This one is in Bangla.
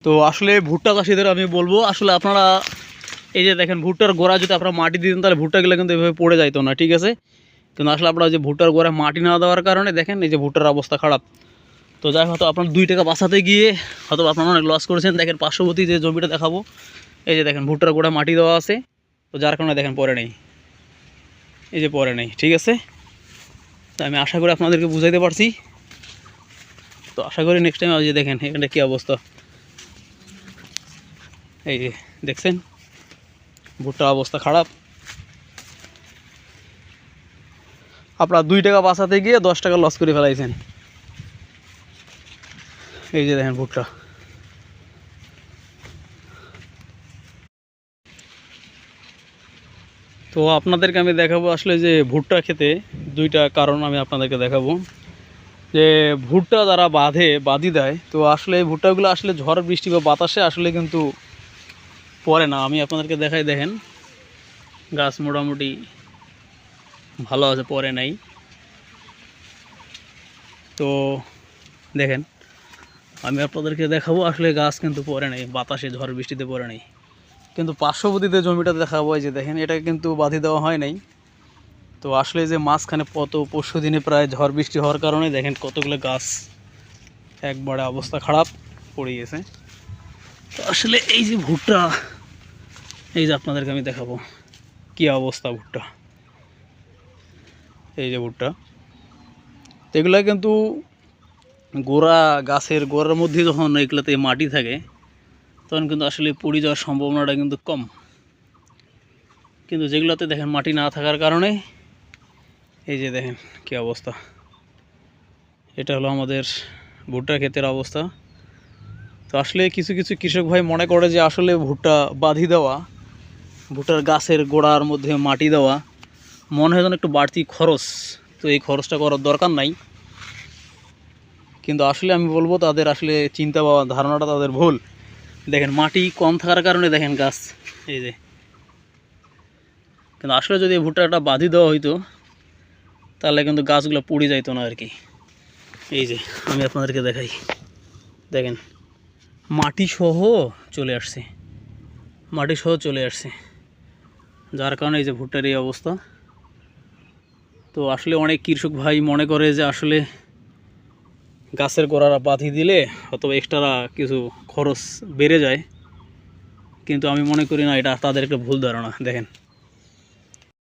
তো আসলে ভুট্টা চাষিদের আমি বলবো, আসলে আপনারা এই যে দেখেন ভুট্টার গোড়া যদি আপনারা মাটি দিতেন তাহলে ভুট্টাগুলো কিন্তু এভাবে পড়ে যাইতো না, ঠিক আছে। কিন্তু আসলে আপনারা যে ভুট্টার গোড়ায় মাটি না দেওয়ার কারণে দেখেন এই যে ভুট্টার অবস্থা খারাপ। তো যাই হয়তো আপনার 2 টাকা বাঁচাতে গিয়ে হয়তো আপনারা অনেক লস করেছেন। দেখেন পার্শ্ববর্তী যে জমিটা দেখাবো, এই যে দেখেন ভুট্টার গোড়ায় মাটি দেওয়া আছে, তো যার কারণে দেখেন পরে নেই, এই যে পরে নেই, ঠিক আছে। তো আমি আশা করি আপনাদেরকে বুঝাইতে পারছি। তো আশা করি নেক্সট টাইম যে দেখেন এখানটা কী অবস্থা, এই যে দেখছেন ভুট্টার অবস্থা খারাপ। আপনার 2 টাকা বাঁচাতে গিয়ে 10 টাকা লস করে ফেলাইছেন। এই যে দেখেন ভুট্টা। তো আপনাদেরকে আমি দেখাবো আসলে যে ভুট্টা খেতে 2টা কারণ আমি আপনাদেরকে দেখাবো। যে ভুট্টা যারা বাঁধি দেয়, তো আসলে এই ভুট্টাগুলো আসলে ঝড় বৃষ্টি বা বাতাসে আসলে কিন্তু পড়ে না। আমি আপনাদেরকে দেখাই, দেখেন গাছ মোটামুটি ভালো আছে, পড়ে নাই। তো দেখেন আমি আপনাদেরকে দেখাবো আসলে গাছ কিন্তু পড়ে নাই, বাতাসে ঝড় বৃষ্টিতে পড়ে নাই। কিন্তু পার্শ্ববর্তীতে জমিটা দেখাবো, এই যে দেখেন এটা কিন্তু বাঁধি দেওয়া হয় নাই। তো আসলে যে মাঝখানে পরশু দিনে প্রায় ঝড় বৃষ্টি হওয়ার কারণে দেখেন কতগুলো গাছ একবারে অবস্থা খারাপ পড়ে গেছে। তো আসলে এই যে ভুট্টা, এই যে আপনাদেরকে আমি দেখাবো কি অবস্থা ভুট্টা, এই যে ভুট্টা। তো এগুলো কিন্তু গাছের গোড়ার মধ্যে যখন এগুলোতে মাটি থাকে তখন কিন্তু আসলে পড়ে যাওয়ার সম্ভাবনাটা কিন্তু কম। কিন্তু যেগুলোতে দেখেন মাটি না থাকার কারণে এই যে দেখেন কি অবস্থা। এটা হলো আমাদের ভুট্টা ক্ষেতের অবস্থা। তো আসলে কিছু কিছু কৃষক ভাই মনে করে যে আসলে ভুট্টা বাঁধি দেওয়া, ভুট্টার গাছের গোড়ার মধ্যে মাটি দেওয়া মনে হয় যেন একটু বাড়তি খরচ, তো এই খরচটা করার দরকার নাই। কিন্তু আসলে আমি বলবো তাদের আসলে চিন্তা বা ধারণাটা তাদের ভুল। দেখেন মাটি কম থাকার কারণে দেখেন গাছ এই যে, কিন্তু আসলে যদি ভুট্টাটা বাঁধি দেওয়া হইতো তাহলে কিন্তু গাছগুলো পুড়ে যাইতো না আর কি। এই যে আমি আপনাদেরকে দেখাই, দেখেন মাটি সহ চলে আসছে, মাটি সহ চলে আসছে, যার কারণে এই যে ভুট্টার এই অবস্থা। তো আসলে অনেক কৃষক ভাই মনে করে যে আসলে গাছের গোড়ারা বাঁধি দিলে অথবা এক্সট্রা কিছু খরচ বেড়ে যায়, কিন্তু আমি মনে করি না, এটা তাদের একটা ভুল ধারণা। দেখেন